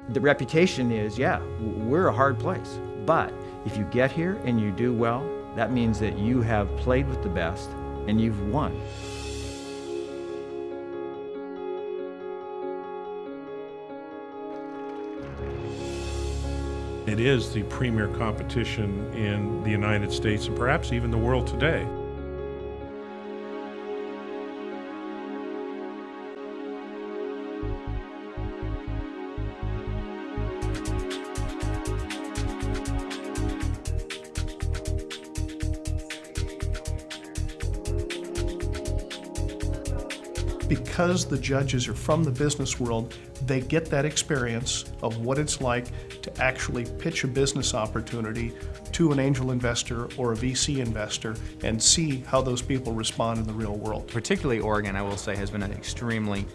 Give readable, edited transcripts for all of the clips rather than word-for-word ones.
The reputation is, yeah, we're a hard place. But if you get here and you do well, that means that you have played with the best and you've won. It is the premier competition in the United States and perhaps even the world today. Because the judges are from the business world, they get that experience of what it's like to actually pitch a business opportunity to an angel investor or a VC investor and see how those people respond in the real world. Particularly Oregon, I will say, has been an extremely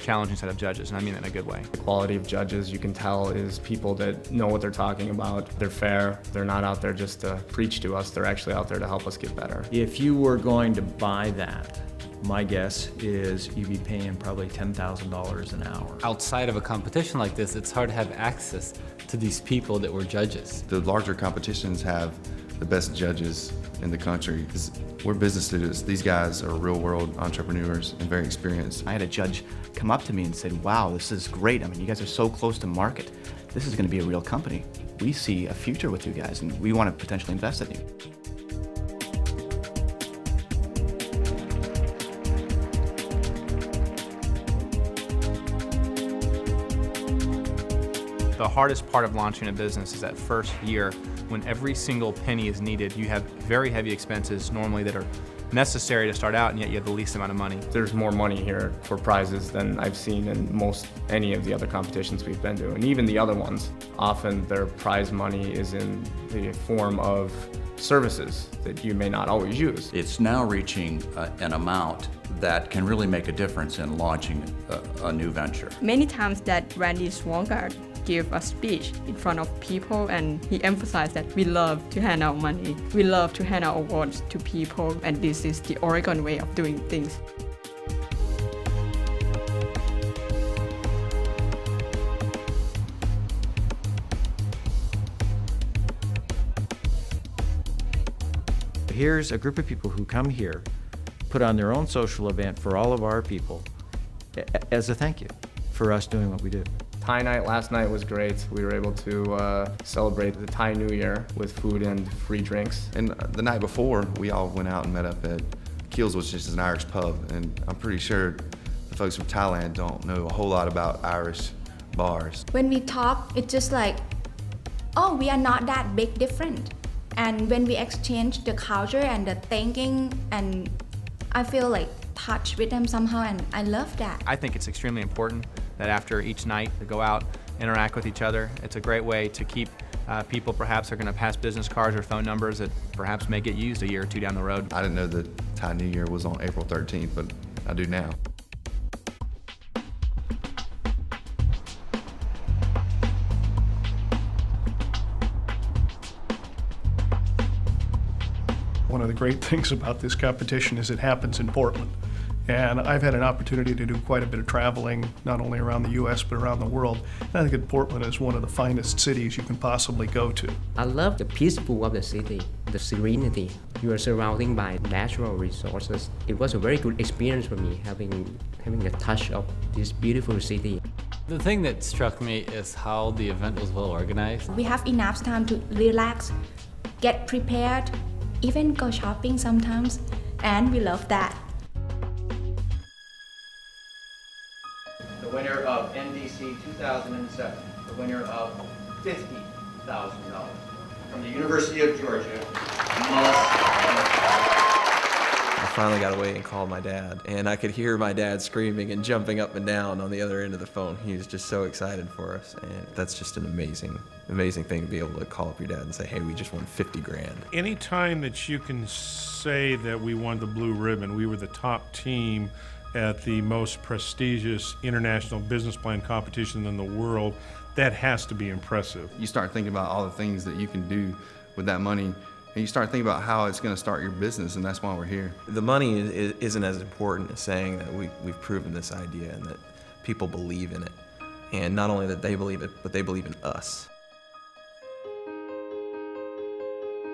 challenging set of judges, and I mean that in a good way. The quality of judges, you can tell, is people that know what they're talking about. They're fair. They're not out there just to preach to us. They're actually out there to help us get better. If you were going to buy that, my guess is you'd be paying probably $10,000 an hour. Outside of a competition like this, it's hard to have access to these people that were judges. The larger competitions have the best judges in the country because we're business students. These guys are real-world entrepreneurs and very experienced. I had a judge come up to me and said, wow, this is great. I mean, you guys are so close to market. This is going to be a real company. We see a future with you guys, and we want to potentially invest in you. The hardest part of launching a business is that first year when every single penny is needed. You have very heavy expenses normally that are necessary to start out, and yet you have the least amount of money. There's more money here for prizes than I've seen in any of the other competitions we've been to, and even the other ones. Often their prize money is in the form of services that you may not always use. It's now reaching an amount that can really make a difference in launching a new venture. Many times that Randy Swangard gave a speech in front of people, and he emphasized that we love to hand out money. We love to hand out awards to people, and this is the Oregon way of doing things. Here's a group of people who come here, put on their own social event for all of our people as a thank you for us doing what we do. Thai night last night was great. We were able to celebrate the Thai New Year with food and free drinks. And the night before, we all went out and met up at Keels, which is an Irish pub. And I'm pretty sure the folks from Thailand don't know a whole lot about Irish bars. When we talk, it's just like, oh, we are not that big different. And when we exchange the culture and the thinking, and I feel like touched with them somehow, and I love that. I think it's extremely important that after each night to go out, interact with each other. It's a great way to keep people perhaps are going to pass business cards or phone numbers that perhaps may get used a year or two down the road. I didn't know that Thai New Year was on April 13th, but I do now. One of the great things about this competition is it happens in Portland. And I've had an opportunity to do quite a bit of traveling, not only around the U.S., but around the world. And I think that Portland is one of the finest cities you can possibly go to. I love the peaceful of the city, the serenity. You are surrounded by natural resources. It was a very good experience for me, having a touch of this beautiful city. The thing that struck me is how the event was well organized. We have enough time to relax, get prepared, even go shopping sometimes, and we love that. The winner of NDC 2007, the winner of $50,000 from the University of Georgia, I finally got away and called my dad, and I could hear my dad screaming and jumping up and down on the other end of the phone. He was just so excited for us, and that's just an amazing thing to be able to call up your dad and say, hey, we just won 50 grand. Any time that you can say that we won the blue ribbon, we were the top team at the most prestigious international business plan competition in the world, that has to be impressive. You start thinking about all the things that you can do with that money, and you start thinking about how it's going to start your business, and that's why we're here. The money isn't as important as saying that we've proven this idea and that people believe in it. And not only that they believe it, but they believe in us.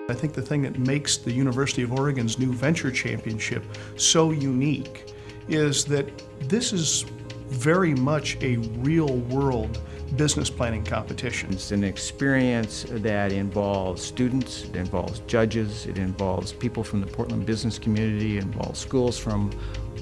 I think the thing that makes the University of Oregon's new Venture Championship so unique is that this is very much a real-world business planning competition. It's an experience that involves students, it involves judges, it involves people from the Portland business community, it involves schools from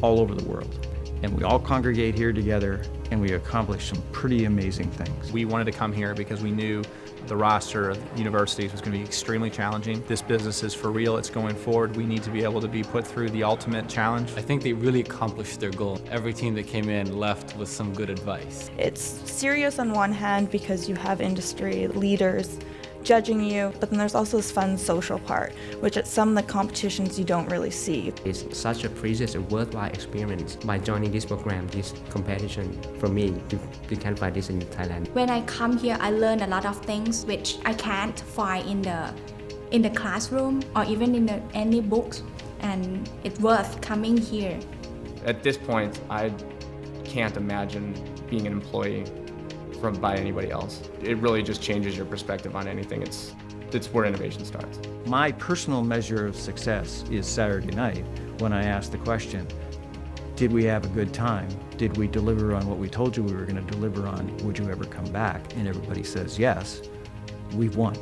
all over the world. And we all congregate here together and we accomplish some pretty amazing things. We wanted to come here because we knew the roster of universities was going to be extremely challenging. This business is for real, it's going forward. We need to be able to be put through the ultimate challenge. I think they really accomplished their goal. Every team that came in left with some good advice. It's serious on one hand because you have industry leaders judging you, but then there's also this fun social part, which at some of the competitions you don't really see. It's such a precious and worthwhile experience. By joining this program, this competition, for me, you can't find this in Thailand. When I come here, I learn a lot of things which I can't find in the classroom or even in any books, and it's worth coming here. At this point, I can't imagine being an employee by anybody else. It really just changes your perspective on anything. It's where innovation starts. My personal measure of success is Saturday night when I ask the question, did we have a good time? Did we deliver on what we told you we were going to deliver on? Would you ever come back? And everybody says yes. We've won.